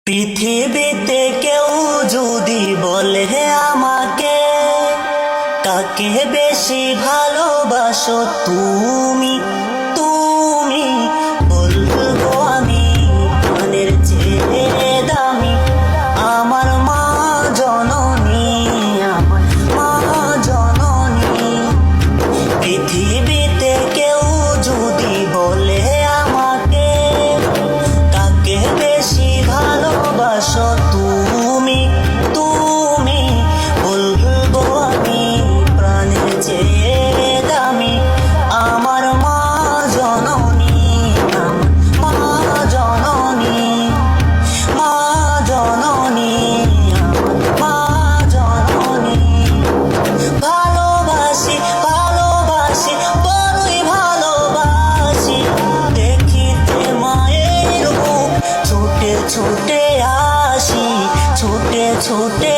পৃথিবীতে কেউ যদি বলে আমাকে কাকে বেশি ভালোবাসো তুমি তুমি বলবো আমি প্রাণের চেয়ে দামি আমার মা জননী, আমার মা জননী। পৃথিবীতে কেউ যদি বলে আমাকে কাকে বেশি ভালোবাসো তুমি তুমি বলবো আমি প্রাণের চেয়ে দামি আমার মা জননী, আমার মা জননী, মা জননী, আমার মা জননী। ভালোবাসি ভালোবাসি বড়ই ভালোবাসি দেখিতে মায়ের মুখ ছুটে ছুটে আসি ছুটে ছুটে